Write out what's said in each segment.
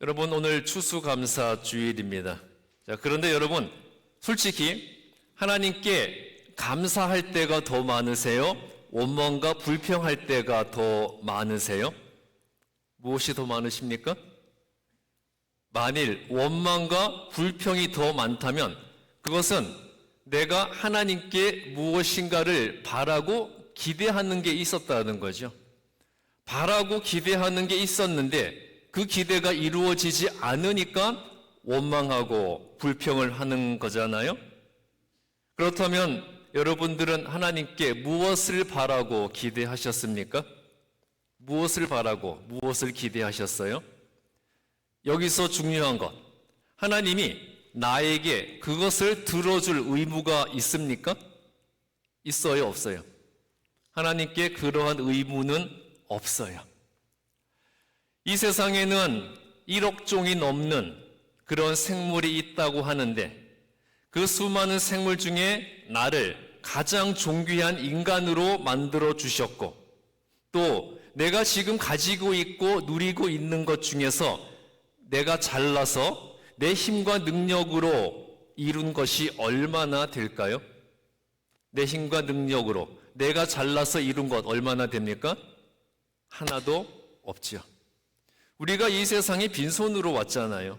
여러분, 오늘 추수감사 주일입니다. 자, 그런데 여러분, 솔직히 하나님께 감사할 때가 더 많으세요? 원망과 불평할 때가 더 많으세요? 무엇이 더 많으십니까? 만일 원망과 불평이 더 많다면 그것은 내가 하나님께 무엇인가를 바라고 기대하는 게 있었다는 거죠. 바라고 기대하는 게 있었는데 그 기대가 이루어지지 않으니까 원망하고 불평을 하는 거잖아요. 그렇다면 여러분들은 하나님께 무엇을 바라고 기대하셨습니까? 무엇을 바라고 무엇을 기대하셨어요? 여기서 중요한 것, 하나님이 나에게 그것을 들어줄 의무가 있습니까? 있어요, 없어요? 하나님께 그러한 의무는 없어요. 이 세상에는 1억 종이 넘는 그런 생물이 있다고 하는데 그 수많은 생물 중에 나를 가장 존귀한 인간으로 만들어 주셨고 또 내가 지금 가지고 있고 누리고 있는 것 중에서 내가 잘나서 내 힘과 능력으로 이룬 것이 얼마나 될까요? 내 힘과 능력으로 내가 잘나서 이룬 것 얼마나 됩니까? 하나도 없지요. 우리가 이 세상에 빈손으로 왔잖아요.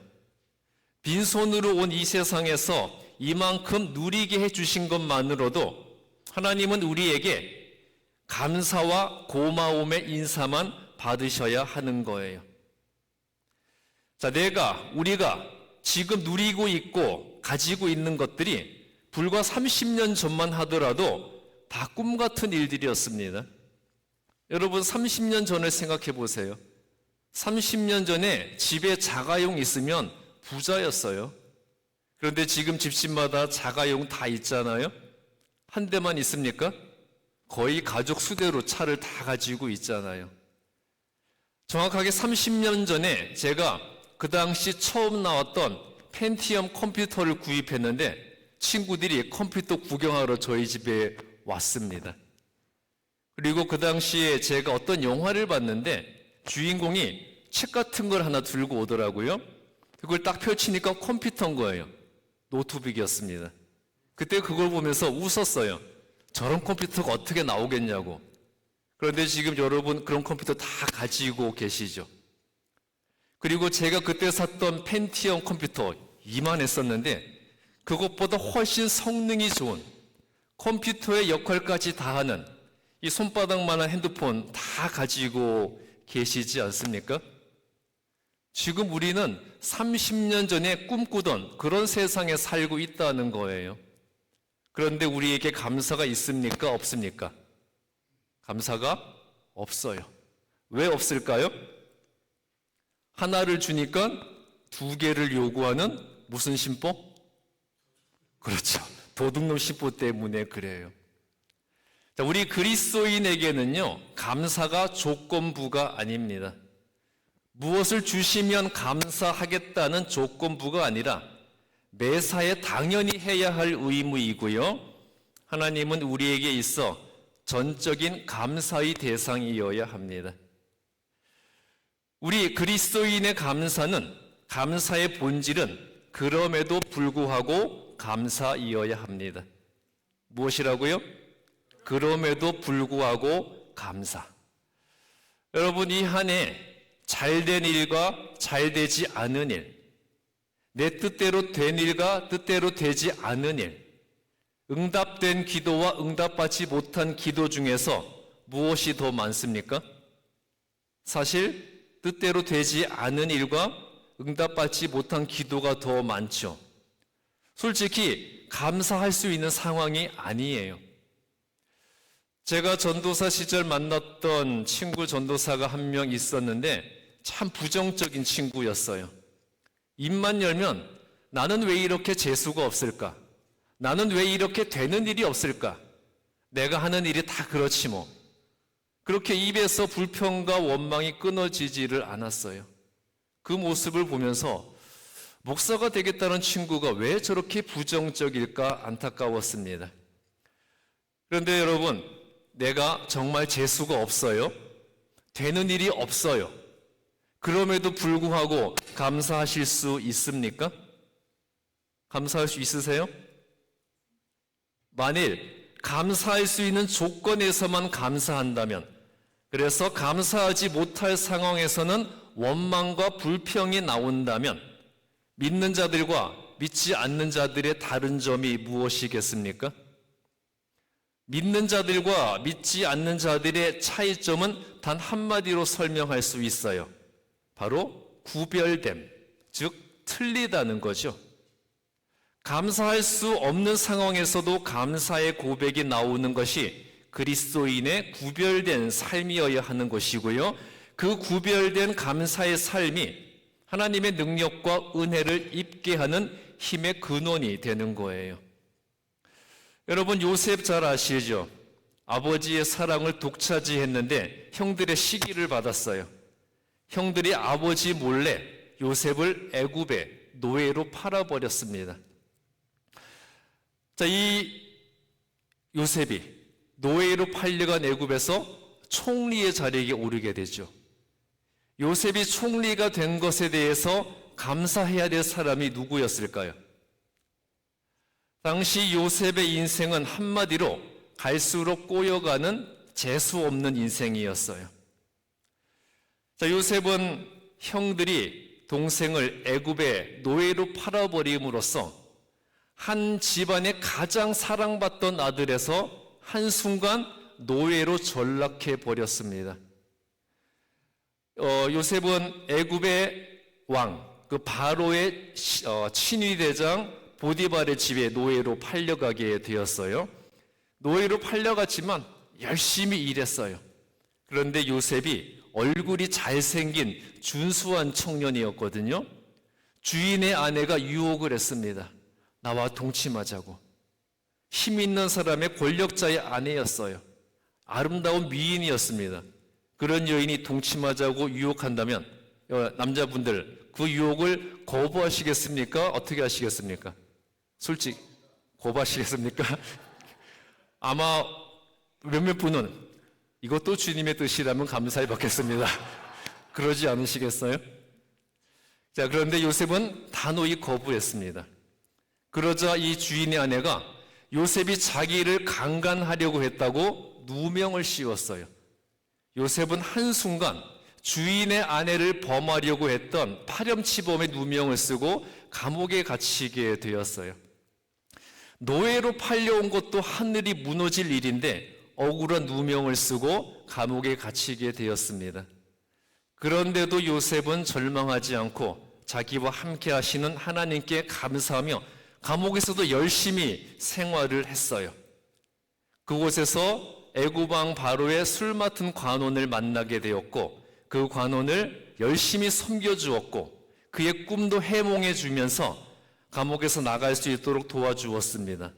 빈손으로 온 이 세상에서 이만큼 누리게 해주신 것만으로도 하나님은 우리에게 감사와 고마움의 인사만 받으셔야 하는 거예요. 자, 우리가 지금 누리고 있고 가지고 있는 것들이 불과 30년 전만 하더라도 다 꿈 같은 일들이었습니다. 여러분, 30년 전을 생각해 보세요. 30년 전에 집에 자가용 있으면 부자였어요. 그런데 지금 집집마다 자가용 다 있잖아요. 한 대만 있습니까? 거의 가족 수대로 차를 다 가지고 있잖아요. 정확하게 30년 전에 제가 그 당시 처음 나왔던 펜티엄 컴퓨터를 구입했는데 친구들이 컴퓨터 구경하러 저희 집에 왔습니다. 그리고 그 당시에 제가 어떤 영화를 봤는데 주인공이 책 같은 걸 하나 들고 오더라고요. 그걸 딱 펼치니까 컴퓨터인 거예요. 노트북이었습니다. 그때 그걸 보면서 웃었어요. 저런 컴퓨터가 어떻게 나오겠냐고. 그런데 지금 여러분 그런 컴퓨터 다 가지고 계시죠. 그리고 제가 그때 샀던 펜티엄 컴퓨터 이만했었는데 그것보다 훨씬 성능이 좋은 컴퓨터의 역할까지 다 하는 이 손바닥만한 핸드폰 다 가지고 계시지 않습니까? 지금 우리는 30년 전에 꿈꾸던 그런 세상에 살고 있다는 거예요. 그런데 우리에게 감사가 있습니까? 없습니까? 감사가 없어요. 왜 없을까요? 하나를 주니까 두 개를 요구하는 무슨 심보? 그렇죠. 도둑놈 심보 때문에 그래요. 자, 우리 그리스도인에게는요, 감사가 조건부가 아닙니다. 무엇을 주시면 감사하겠다는 조건부가 아니라 매사에 당연히 해야 할 의무이고요. 하나님은 우리에게 있어 전적인 감사의 대상이어야 합니다. 우리 그리스도인의 감사의 본질은 그럼에도 불구하고 감사이어야 합니다. 무엇이라고요? 그럼에도 불구하고 감사. 여러분, 이 한 해 잘된 일과 잘되지 않은 일, 내 뜻대로 된 일과 뜻대로 되지 않은 일, 응답된 기도와 응답받지 못한 기도 중에서 무엇이 더 많습니까? 사실 뜻대로 되지 않은 일과 응답받지 못한 기도가 더 많죠. 솔직히 감사할 수 있는 상황이 아니에요. 제가 전도사 시절 만났던 친구 전도사가 한 명 있었는데 참 부정적인 친구였어요. 입만 열면 나는 왜 이렇게 재수가 없을까? 나는 왜 이렇게 되는 일이 없을까? 내가 하는 일이 다 그렇지 뭐. 그렇게 입에서 불평과 원망이 끊어지지를 않았어요. 그 모습을 보면서 목사가 되겠다는 친구가 왜 저렇게 부정적일까 안타까웠습니다. 그런데 여러분, 내가 정말 재수가 없어요? 되는 일이 없어요. 그럼에도 불구하고 감사하실 수 있습니까? 감사할 수 있으세요? 만일 감사할 수 있는 조건에서만 감사한다면, 그래서 감사하지 못할 상황에서는 원망과 불평이 나온다면 믿는 자들과 믿지 않는 자들의 다른 점이 무엇이겠습니까? 믿는 자들과 믿지 않는 자들의 차이점은 단 한마디로 설명할 수 있어요. 바로 구별됨, 즉 틀리다는 거죠. 감사할 수 없는 상황에서도 감사의 고백이 나오는 것이 그리스도인의 구별된 삶이어야 하는 것이고요. 그 구별된 감사의 삶이 하나님의 능력과 은혜를 입게 하는 힘의 근원이 되는 거예요. 여러분, 요셉 잘 아시죠? 아버지의 사랑을 독차지했는데 형들의 시기를 받았어요. 형들이 아버지 몰래 요셉을 애굽에 노예로 팔아버렸습니다. 자, 이 요셉이 노예로 팔려간 애굽에서 총리의 자리에 오르게 되죠. 요셉이 총리가 된 것에 대해서 감사해야 될 사람이 누구였을까요? 당시 요셉의 인생은 한마디로 갈수록 꼬여가는 재수 없는 인생이었어요. 자, 요셉은 형들이 동생을 애굽에 노예로 팔아버림으로써 한 집안의 가장 사랑받던 아들에서 한순간 노예로 전락해 버렸습니다. 요셉은 애굽의 왕, 그 바로의 친위대장 보디발의 집에 노예로 팔려가게 되었어요. 노예로 팔려갔지만 열심히 일했어요. 그런데 요셉이 얼굴이 잘생긴 준수한 청년이었거든요. 주인의 아내가 유혹을 했습니다. 나와 동침하자고. 힘 있는 사람의 권력자의 아내였어요. 아름다운 미인이었습니다. 그런 여인이 동침하자고 유혹한다면 남자분들 그 유혹을 거부하시겠습니까? 어떻게 하시겠습니까? 솔직히 거부하시겠습니까? 아마 몇몇 분은 이것도 주님의 뜻이라면 감사히 받겠습니다. 그러지 않으시겠어요? 자, 그런데 요셉은 단호히 거부했습니다. 그러자 이 주인의 아내가 요셉이 자기를 강간하려고 했다고 누명을 씌웠어요. 요셉은 한순간 주인의 아내를 범하려고 했던 파렴치범의 누명을 쓰고 감옥에 갇히게 되었어요. 노예로 팔려온 것도 하늘이 무너질 일인데 억울한 누명을 쓰고 감옥에 갇히게 되었습니다. 그런데도 요셉은 절망하지 않고 자기와 함께 하시는 하나님께 감사하며 감옥에서도 열심히 생활을 했어요. 그곳에서 애굽 왕 바로의 술 맡은 관원을 만나게 되었고 그 관원을 열심히 섬겨주었고 그의 꿈도 해몽해 주면서 감옥에서 나갈 수 있도록 도와주었습니다.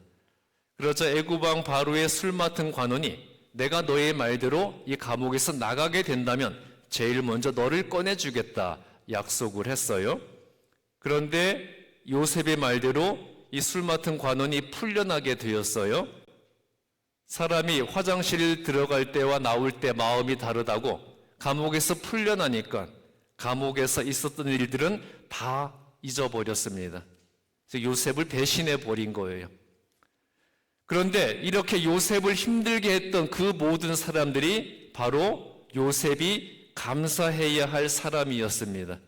그러자 애굽 왕 바로의 술 맡은 관원이 내가 너의 말대로 이 감옥에서 나가게 된다면 제일 먼저 너를 꺼내주겠다 약속을 했어요. 그런데 요셉의 말대로 이 술 맡은 관원이 풀려나게 되었어요. 사람이 화장실 들어갈 때와 나올 때 마음이 다르다고 감옥에서 풀려나니까 감옥에서 있었던 일들은 다 잊어버렸습니다. 그래서 요셉을 배신해 버린 거예요. 그런데 이렇게 요셉을 힘들게 했던 그 모든 사람들이 바로 요셉이 감사해야 할 사람이었습니다.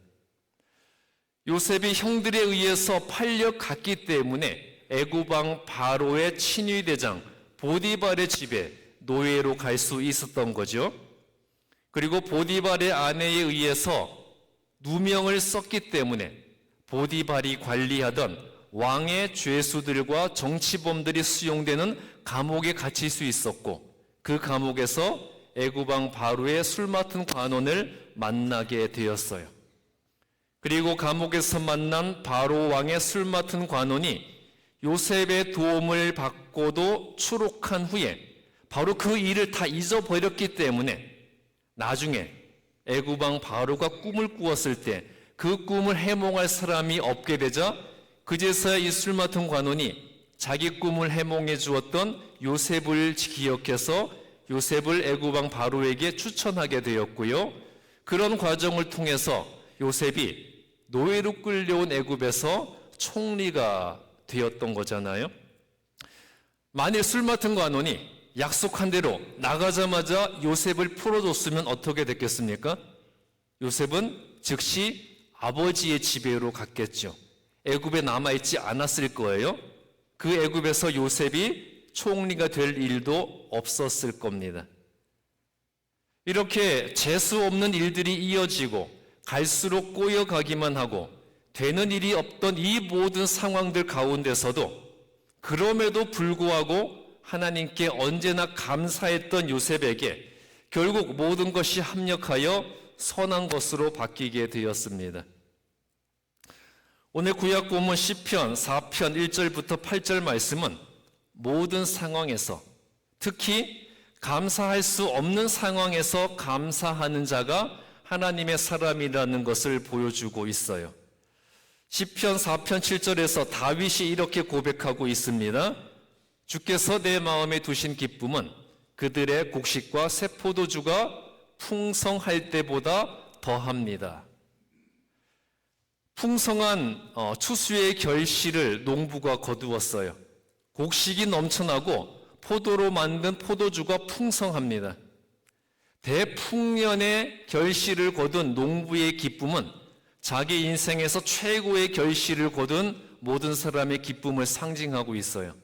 요셉이 형들에 의해서 팔려갔기 때문에 애굽 왕 바로의 친위대장 보디발의 집에 노예로 갈 수 있었던 거죠. 그리고 보디발의 아내에 의해서 누명을 썼기 때문에 보디발이 관리하던 왕의 죄수들과 정치범들이 수용되는 감옥에 갇힐 수 있었고 그 감옥에서 애굽 왕 바로의 술 맡은 관원을 만나게 되었어요. 그리고 감옥에서 만난 바로 왕의 술 맡은 관원이 요셉의 도움을 받고도 추록한 후에 바로 그 일을 다 잊어버렸기 때문에 나중에 애굽 왕 바로가 꿈을 꾸었을 때 그 꿈을 해몽할 사람이 없게 되자 그제서야 이 술 맡은 관원이 자기 꿈을 해몽해 주었던 요셉을 기억해서 요셉을 애굽 왕 바로에게 추천하게 되었고요. 그런 과정을 통해서 요셉이 노예로 끌려온 애굽에서 총리가 되었던 거잖아요. 만일 술 맡은 관원이 약속한 대로 나가자마자 요셉을 풀어줬으면 어떻게 됐겠습니까? 요셉은 즉시 아버지의 지배로 갔겠죠. 애굽에 남아있지 않았을 거예요. 그 애굽에서 요셉이 총리가 될 일도 없었을 겁니다. 이렇게 재수 없는 일들이 이어지고 갈수록 꼬여가기만 하고 되는 일이 없던 이 모든 상황들 가운데서도 그럼에도 불구하고 하나님께 언제나 감사했던 요셉에게 결국 모든 것이 합력하여 선한 것으로 바뀌게 되었습니다. 오늘 구약 본문 시편 4편 1절부터 8절 말씀은 모든 상황에서, 특히 감사할 수 없는 상황에서 감사하는 자가 하나님의 사람이라는 것을 보여주고 있어요. 시편 4편 7절에서 다윗이 이렇게 고백하고 있습니다. 주께서 내 마음에 두신 기쁨은 그들의 곡식과 새 포도주가 풍성할 때보다 더합니다. 풍성한 추수의 결실을 농부가 거두었어요. 곡식이 넘쳐나고 포도로 만든 포도주가 풍성합니다. 대풍년의 결실을 거둔 농부의 기쁨은 자기 인생에서 최고의 결실을 거둔 모든 사람의 기쁨을 상징하고 있어요.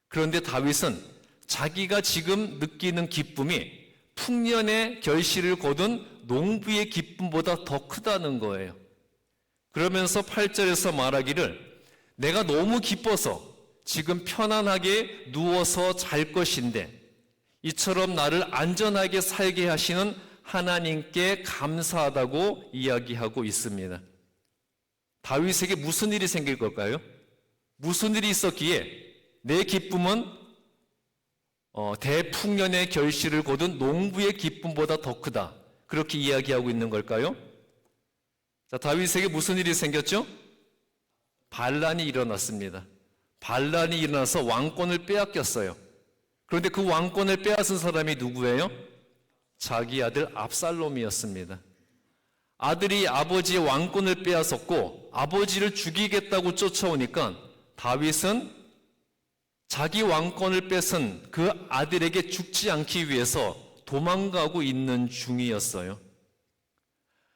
그런데 다윗은 자기가 지금 느끼는 기쁨이 풍년의 결실을 거둔 농부의 기쁨보다 더 크다는 거예요. 그러면서 8절에서 말하기를 내가 너무 기뻐서 지금 편안하게 누워서 잘 것인데 이처럼 나를 안전하게 살게 하시는 하나님께 감사하다고 이야기하고 있습니다. 다윗에게 무슨 일이 생길 걸까요? 무슨 일이 있었기에 내 기쁨은 대풍년의 결실을 거둔 농부의 기쁨보다 더 크다, 그렇게 이야기하고 있는 걸까요? 자, 다윗에게 무슨 일이 생겼죠? 반란이 일어났습니다. 반란이 일어나서 왕권을 빼앗겼어요. 그런데 그 왕권을 빼앗은 사람이 누구예요? 자기 아들 압살롬이었습니다. 아들이 아버지의 왕권을 빼앗았고 아버지를 죽이겠다고 쫓아오니까 다윗은 자기 왕권을 뺏은 그 아들에게 죽지 않기 위해서 도망가고 있는 중이었어요.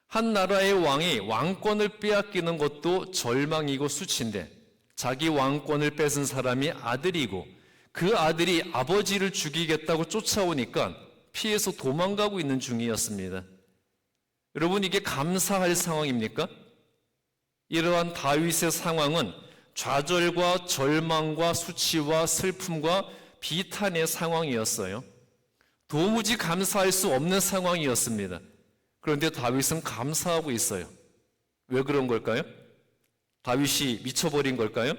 한 나라의 왕이 왕권을 빼앗기는 것도 절망이고 수치인데 자기 왕권을 뺏은 사람이 아들이고 그 아들이 아버지를 죽이겠다고 쫓아오니까 피해서 도망가고 있는 중이었습니다. 여러분, 이게 감사할 상황입니까? 이러한 다윗의 상황은 좌절과 절망과 수치와 슬픔과 비탄의 상황이었어요. 도무지 감사할 수 없는 상황이었습니다. 그런데 다윗은 감사하고 있어요. 왜 그런 걸까요? 다윗이 미쳐버린 걸까요?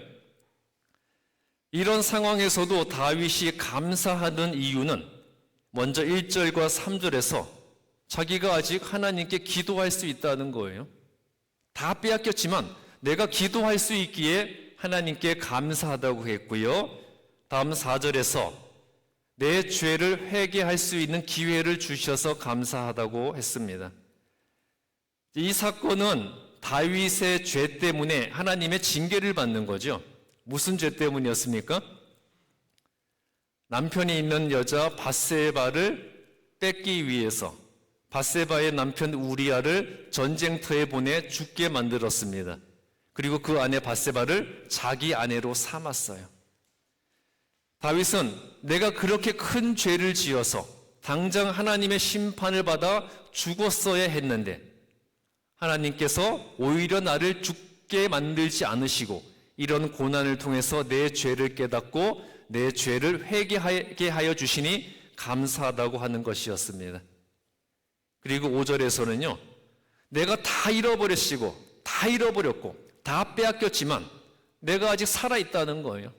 이런 상황에서도 다윗이 감사하는 이유는 먼저 1절과 3절에서 자기가 아직 하나님께 기도할 수 있다는 거예요. 다 빼앗겼지만 내가 기도할 수 있기에 하나님께 감사하다고 했고요. 다음 4절에서 내 죄를 회개할 수 있는 기회를 주셔서 감사하다고 했습니다. 이 사건은 다윗의 죄 때문에 하나님의 징계를 받는 거죠. 무슨 죄 때문이었습니까? 남편이 있는 여자 밧세바를 뺏기 위해서 밧세바의 남편 우리아를 전쟁터에 보내 죽게 만들었습니다. 그리고 그 아내 밧세바를 자기 아내로 삼았어요. 다윗은 내가 그렇게 큰 죄를 지어서 당장 하나님의 심판을 받아 죽었어야 했는데 하나님께서 오히려 나를 죽게 만들지 않으시고 이런 고난을 통해서 내 죄를 깨닫고 내 죄를 회개하게 하여 주시니 감사하다고 하는 것이었습니다. 그리고 5절에서는요, 내가 다 잃어버렸고 다 빼앗겼지만 내가 아직 살아있다는 거예요.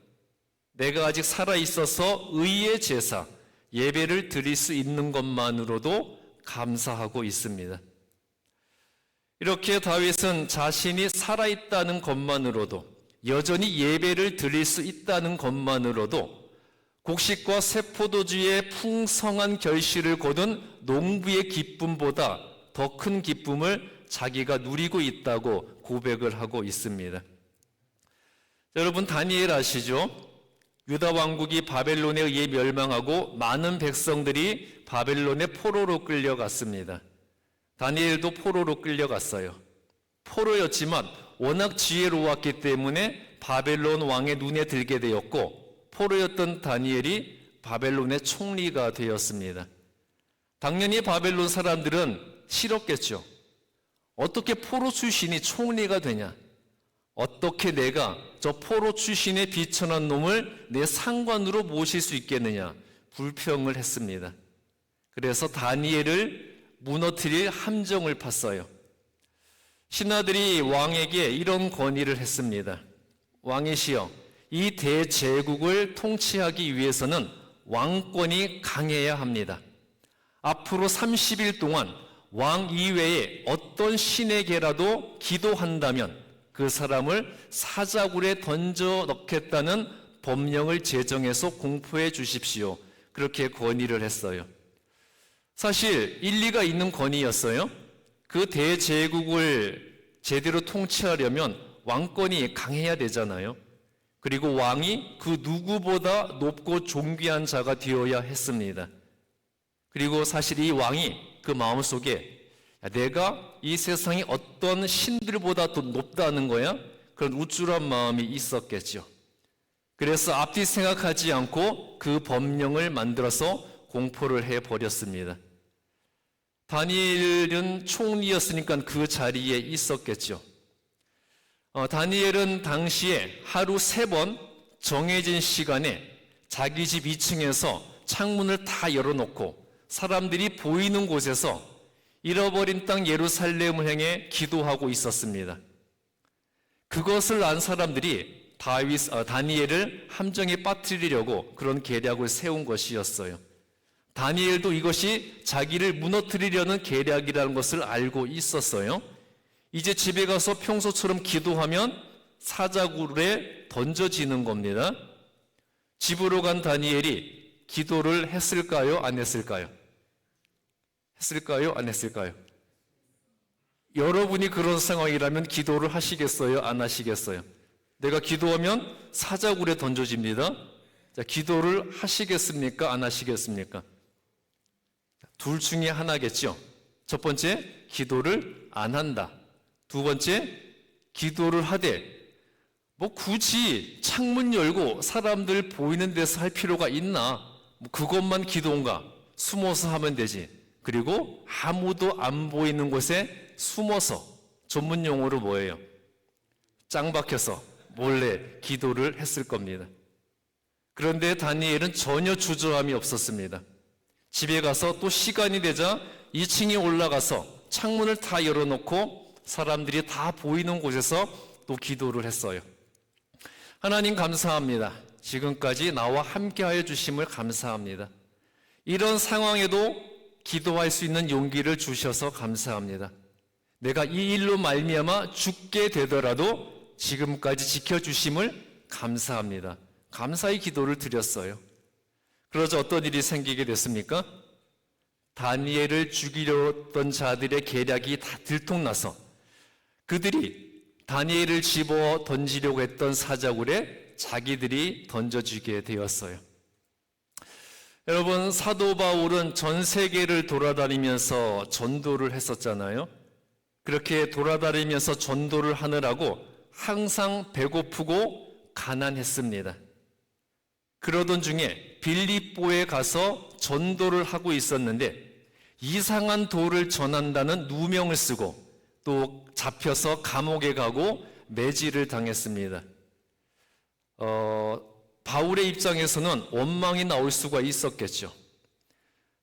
내가 아직 살아있어서 의의 제사, 예배를 드릴 수 있는 것만으로도 감사하고 있습니다. 이렇게 다윗은 자신이 살아있다는 것만으로도, 여전히 예배를 드릴 수 있다는 것만으로도 곡식과 새 포도주의 풍성한 결실을 거둔 농부의 기쁨보다 더 큰 기쁨을 자기가 누리고 있다고 고백을 하고 있습니다. 여러분, 다니엘 아시죠? 유다 왕국이 바벨론에 의해 멸망하고 많은 백성들이 바벨론의 포로로 끌려갔습니다. 다니엘도 포로로 끌려갔어요. 포로였지만 워낙 지혜로웠기 때문에 바벨론 왕의 눈에 들게 되었고, 포로였던 다니엘이 바벨론의 총리가 되었습니다. 당연히 바벨론 사람들은 싫었겠죠. 어떻게 포로 출신이 총리가 되냐? 어떻게 내가 저 포로 출신의 비천한 놈을 내 상관으로 모실 수 있겠느냐? 불평을 했습니다. 그래서 다니엘을 무너뜨릴 함정을 팠어요. 신하들이 왕에게 이런 건의를 했습니다. 왕이시여, 이 대제국을 통치하기 위해서는 왕권이 강해야 합니다. 앞으로 30일 동안 왕 이외에 어떤 신에게라도 기도한다면 그 사람을 사자굴에 던져 넣겠다는 법령을 제정해서 공포해 주십시오. 그렇게 건의를 했어요. 사실 일리가 있는 건의였어요. 그 대제국을 제대로 통치하려면 왕권이 강해야 되잖아요. 그리고 왕이 그 누구보다 높고 존귀한 자가 되어야 했습니다. 그리고 사실 이 왕이 그 마음속에 내가 이 세상에 어떤 신들보다 더 높다는 거야? 그런 우쭐한 마음이 있었겠죠. 그래서 앞뒤 생각하지 않고 그 법령을 만들어서 공포를 해버렸습니다. 다니엘은 총리였으니까 그 자리에 있었겠죠. 다니엘은 당시에 하루 3번 정해진 시간에 자기 집 2층에서 창문을 다 열어놓고 사람들이 보이는 곳에서 잃어버린 땅 예루살렘을 향해 기도하고 있었습니다. 그것을 안 사람들이 다니엘을 함정에 빠뜨리려고 그런 계략을 세운 것이었어요. 다니엘도 이것이 자기를 무너뜨리려는 계략이라는 것을 알고 있었어요. 이제 집에 가서 평소처럼 기도하면 사자굴에 던져지는 겁니다. 집으로 간 다니엘이 기도를 했을까요? 안 했을까요? 했을까요? 안 했을까요? 여러분이 그런 상황이라면 기도를 하시겠어요? 안 하시겠어요? 내가 기도하면 사자굴에 던져집니다. 자, 기도를 하시겠습니까? 안 하시겠습니까? 둘 중에 하나겠죠. 첫 번째, 기도를 안 한다. 두 번째, 기도를 하되 굳이 창문 열고 사람들 보이는 데서 할 필요가 있나? 그것만 기도인가? 숨어서 하면 되지. 그리고 아무도 안 보이는 곳에 숨어서, 전문 용어로 뭐예요? 짱 박혀서 몰래 기도를 했을 겁니다. 그런데 다니엘은 전혀 주저함이 없었습니다. 집에 가서 또 시간이 되자 2층에 올라가서 창문을 다 열어놓고 사람들이 다 보이는 곳에서 또 기도를 했어요. 하나님 감사합니다. 지금까지 나와 함께하여 주심을 감사합니다. 이런 상황에도 기도할 수 있는 용기를 주셔서 감사합니다. 내가 이 일로 말미암아 죽게 되더라도 지금까지 지켜주심을 감사합니다. 감사의 기도를 드렸어요. 그러자 어떤 일이 생기게 됐습니까? 다니엘을 죽이려 했던 자들의 계략이 다 들통나서 그들이 다니엘을 집어 던지려고 했던 사자굴에 자기들이 던져지게 되었어요. 여러분, 사도 바울은 전 세계를 돌아다니면서 전도를 했었잖아요. 그렇게 돌아다니면서 전도를 하느라고 항상 배고프고 가난했습니다. 그러던 중에 빌립보에 가서 전도를 하고 있었는데 이상한 도를 전한다는 누명을 쓰고 또 잡혀서 감옥에 가고 매질을 당했습니다. 바울의 입장에서는 원망이 나올 수가 있었겠죠.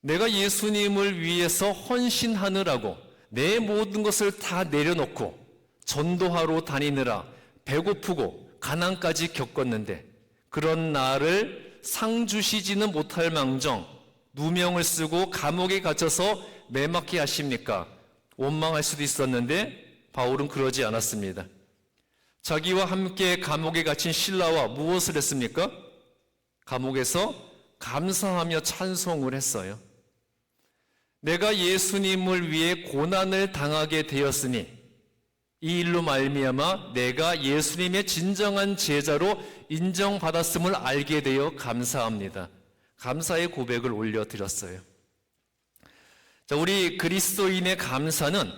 내가 예수님을 위해서 헌신하느라고 내 모든 것을 다 내려놓고 전도하러 다니느라 배고프고 가난까지 겪었는데 그런 나를 상 주시지는 못할 망정 누명을 쓰고 감옥에 갇혀서 매맞게 하십니까? 원망할 수도 있었는데 바울은 그러지 않았습니다. 자기와 함께 감옥에 갇힌 실라와 무엇을 했습니까? 감옥에서 감사하며 찬송을 했어요. 내가 예수님을 위해 고난을 당하게 되었으니 이 일로 말미암아 내가 예수님의 진정한 제자로 인정받았음을 알게 되어 감사합니다. 감사의 고백을 올려드렸어요. 자, 우리 그리스도인의 감사는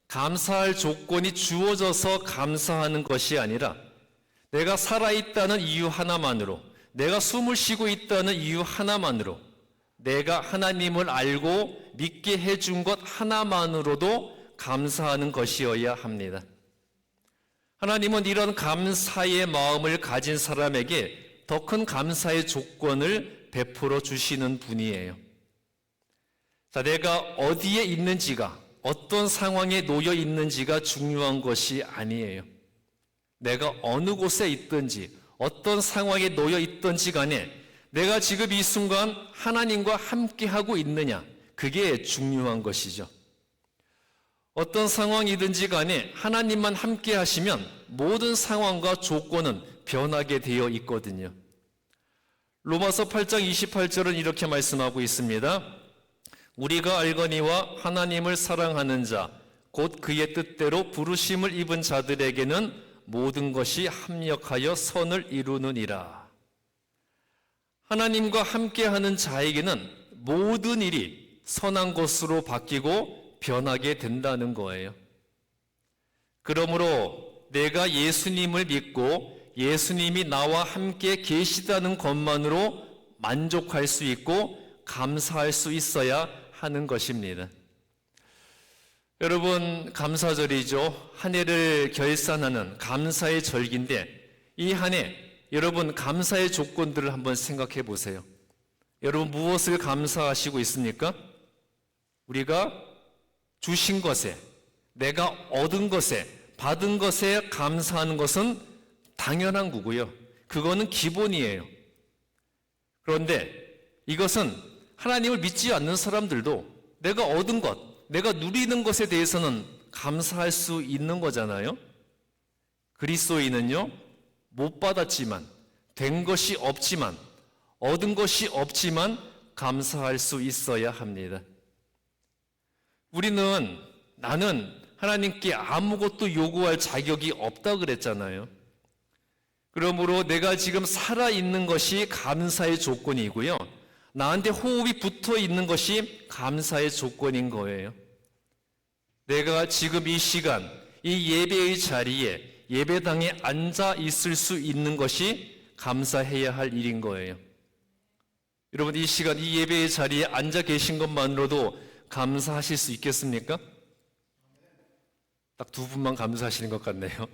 감사할 조건이 주어져서 감사하는 것이 아니라 내가 살아있다는 이유 하나만으로, 내가 숨을 쉬고 있다는 이유 하나만으로, 내가 하나님을 알고 믿게 해준 것 하나만으로도 감사하는 것이어야 합니다. 하나님은 이런 감사의 마음을 가진 사람에게 더 큰 감사의 조건을 베풀어 주시는 분이에요. 자, 내가 어디에 있는지가, 어떤 상황에 놓여 있는지가 중요한 것이 아니에요. 내가 어느 곳에 있든지, 어떤 상황에 놓여 있든지 간에 내가 지금 이 순간 하나님과 함께하고 있느냐, 그게 중요한 것이죠. 어떤 상황이든지 간에 하나님만 함께 하시면 모든 상황과 조건은 변하게 되어 있거든요. 로마서 8장 28절은 이렇게 말씀하고 있습니다. 우리가 알거니와 하나님을 사랑하는 자, 곧 그의 뜻대로 부르심을 입은 자들에게는 모든 것이 합력하여 선을 이루느니라. 하나님과 함께하는 자에게는 모든 일이 선한 것으로 바뀌고 변하게 된다는 거예요. 그러므로 내가 예수님을 믿고 예수님이 나와 함께 계시다는 것만으로 만족할 수 있고 감사할 수 있어야 하는 것입니다. 여러분, 감사절이죠. 한 해를 결산하는 감사의 절기인데 이 한 해 여러분 감사의 조건들을 한번 생각해 보세요. 여러분 무엇을 감사하시고 있습니까? 우리가 주신 것에, 내가 얻은 것에, 받은 것에 감사하는 것은 당연한 거고요. 그거는 기본이에요. 그런데 이것은 하나님을 믿지 않는 사람들도 내가 얻은 것, 내가 누리는 것에 대해서는 감사할 수 있는 거잖아요. 그리스도인은요, 못 받았지만, 된 것이 없지만, 얻은 것이 없지만 감사할 수 있어야 합니다. 우리는 나는 하나님께 아무것도 요구할 자격이 없다 그랬잖아요. 그러므로 내가 지금 살아있는 것이 감사의 조건이고요. 나한테 호흡이 붙어 있는 것이 감사의 조건인 거예요. 내가 지금 이 시간, 이 예배의 자리에 예배당에 앉아 있을 수 있는 것이 감사해야 할 일인 거예요. 여러분, 이 시간, 이 예배의 자리에 앉아 계신 것만으로도 감사하실 수 있겠습니까? 딱 두 분만 감사하시는 것 같네요.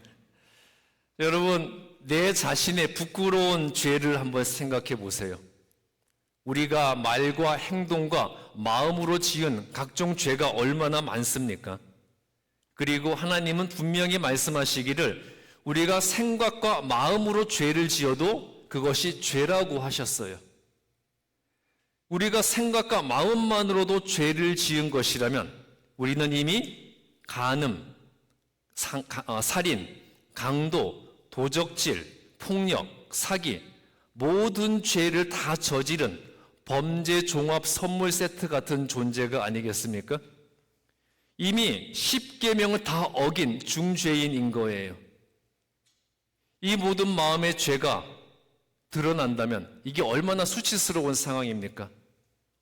여러분, 내 자신의 부끄러운 죄를 한번 생각해 보세요. 우리가 말과 행동과 마음으로 지은 각종 죄가 얼마나 많습니까? 그리고 하나님은 분명히 말씀하시기를 우리가 생각과 마음으로 죄를 지어도 그것이 죄라고 하셨어요. 우리가 생각과 마음만으로도 죄를 지은 것이라면 우리는 이미 간음, 살인, 강도, 도적질, 폭력, 사기, 모든 죄를 다 저지른 범죄 종합 선물 세트 같은 존재가 아니겠습니까? 이미 10계명을 다 어긴 중죄인인 거예요. 이 모든 마음의 죄가 드러난다면 이게 얼마나 수치스러운 상황입니까?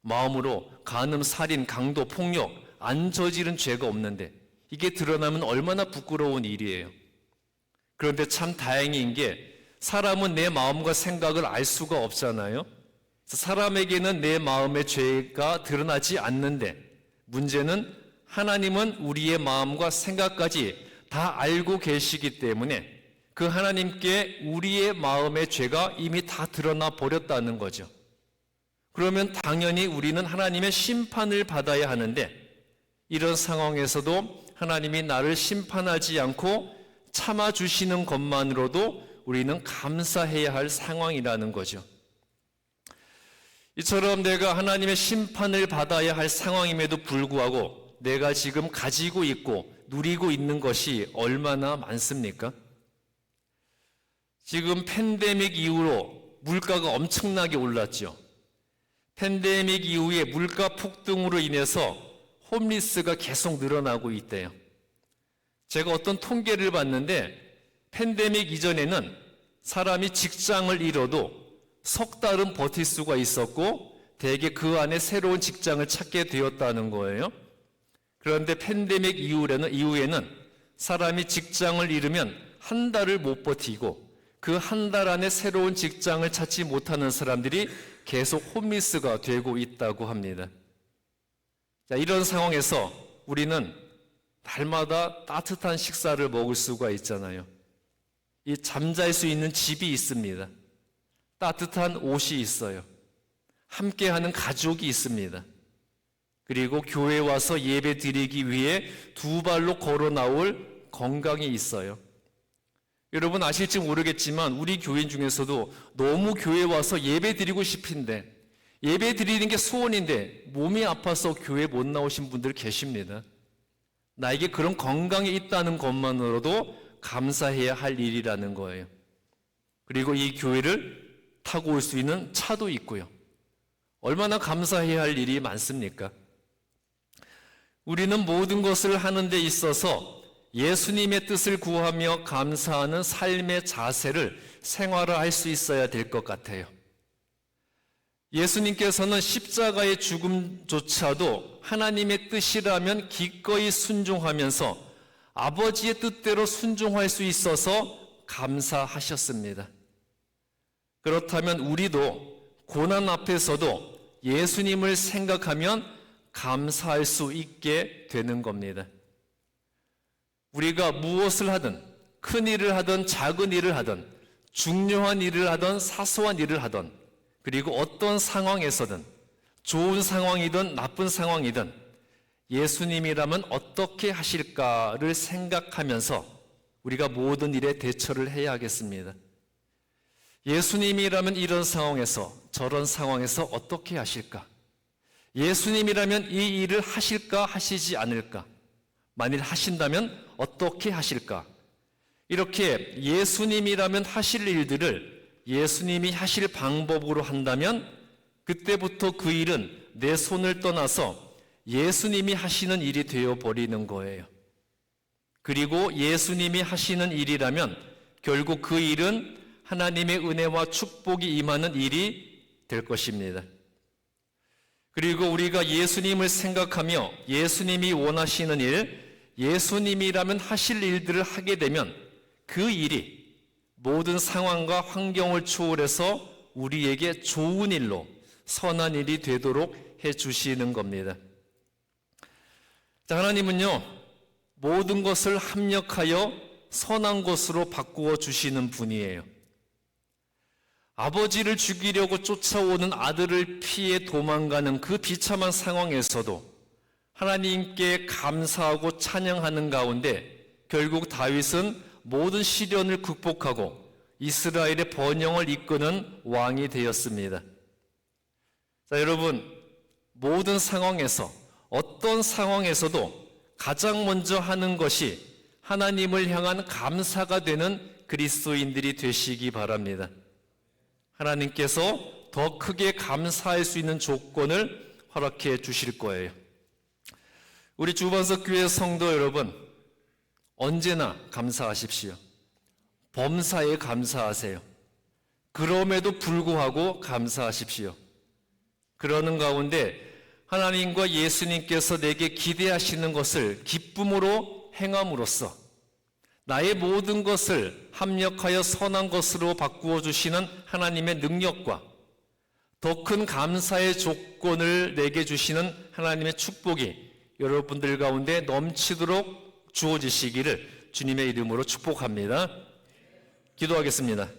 마음으로 간음, 살인, 강도, 폭력 안 저지른 죄가 없는데 이게 드러나면 얼마나 부끄러운 일이에요. 그런데 참 다행인 게 사람은 내 마음과 생각을 알 수가 없잖아요. 사람에게는 내 마음의 죄가 드러나지 않는데 문제는 하나님은 우리의 마음과 생각까지 다 알고 계시기 때문에 그 하나님께 우리의 마음의 죄가 이미 다 드러나 버렸다는 거죠. 그러면 당연히 우리는 하나님의 심판을 받아야 하는데 이런 상황에서도 하나님이 나를 심판하지 않고 참아주시는 것만으로도 우리는 감사해야 할 상황이라는 거죠. 이처럼 내가 하나님의 심판을 받아야 할 상황임에도 불구하고 내가 지금 가지고 있고 누리고 있는 것이 얼마나 많습니까? 지금 팬데믹 이후로 물가가 엄청나게 올랐죠. 팬데믹 이후에 물가 폭등으로 인해서 홈리스가 계속 늘어나고 있대요. 제가 어떤 통계를 봤는데 팬데믹 이전에는 사람이 직장을 잃어도 석 달은 버틸 수가 있었고 대개 그 안에 새로운 직장을 찾게 되었다는 거예요. 그런데 팬데믹 이후에는 사람이 직장을 잃으면 한 달을 못 버티고 그 한 달 안에 새로운 직장을 찾지 못하는 사람들이 계속 홈리스가 되고 있다고 합니다. 자, 이런 상황에서 우리는 날마다 따뜻한 식사를 먹을 수가 있잖아요. 이 잠잘 수 있는 집이 있습니다. 따뜻한 옷이 있어요. 함께하는 가족이 있습니다. 그리고 교회에 와서 예배 드리기 위해 두 발로 걸어 나올 건강이 있어요. 여러분 아실지 모르겠지만 우리 교인 중에서도 너무 교회에 와서 예배 드리고 싶은데 예배 드리는 게 소원인데 몸이 아파서 교회 못 나오신 분들 계십니다. 나에게 그런 건강이 있다는 것만으로도 감사해야 할 일이라는 거예요. 그리고 이 교회를 타고 올 수 있는 차도 있고요. 얼마나 감사해야 할 일이 많습니까? 우리는 모든 것을 하는 데 있어서 예수님의 뜻을 구하며 감사하는 삶의 자세를 생활화할 수 있어야 될 것 같아요. 예수님께서는 십자가의 죽음조차도 하나님의 뜻이라면 기꺼이 순종하면서 아버지의 뜻대로 순종할 수 있어서 감사하셨습니다. 그렇다면 우리도 고난 앞에서도 예수님을 생각하면 감사할 수 있게 되는 겁니다. 우리가 무엇을 하든 큰 일을 하든 작은 일을 하든 중요한 일을 하든 사소한 일을 하든 그리고 어떤 상황에서든 좋은 상황이든 나쁜 상황이든 예수님이라면 어떻게 하실까를 생각하면서 우리가 모든 일에 대처를 해야 하겠습니다. 예수님이라면 이런 상황에서 저런 상황에서 어떻게 하실까? 예수님이라면 이 일을 하실까 하시지 않을까? 만일 하신다면 어떻게 하실까? 이렇게 예수님이라면 하실 일들을 예수님이 하실 방법으로 한다면 그때부터 그 일은 내 손을 떠나서 예수님이 하시는 일이 되어버리는 거예요. 그리고 예수님이 하시는 일이라면 결국 그 일은 하나님의 은혜와 축복이 임하는 일이 될 것입니다. 그리고 우리가 예수님을 생각하며 예수님이 원하시는 일, 예수님이라면 하실 일들을 하게 되면 그 일이 모든 상황과 환경을 초월해서 우리에게 좋은 일로 선한 일이 되도록 해주시는 겁니다. 자, 하나님은요, 모든 것을 합력하여 선한 것으로 바꾸어 주시는 분이에요. 아버지를 죽이려고 쫓아오는 아들을 피해 도망가는 그 비참한 상황에서도 하나님께 감사하고 찬양하는 가운데 결국 다윗은 모든 시련을 극복하고 이스라엘의 번영을 이끄는 왕이 되었습니다. 자, 여러분, 모든 상황에서 어떤 상황에서도 가장 먼저 하는 것이 하나님을 향한 감사가 되는 그리스도인들이 되시기 바랍니다. 하나님께서 더 크게 감사할 수 있는 조건을 허락해 주실 거예요. 우리 주반석 교회 성도 여러분, 언제나 감사하십시오. 범사에 감사하세요. 그럼에도 불구하고 감사하십시오. 그러는 가운데 하나님과 예수님께서 내게 기대하시는 것을 기쁨으로 행함으로써 나의 모든 것을 합력하여 선한 것으로 바꾸어 주시는 하나님의 능력과 더 큰 감사의 조건을 내게 주시는 하나님의 축복이 여러분들 가운데 넘치도록 주어지시기를 주님의 이름으로 축복합니다. 기도하겠습니다.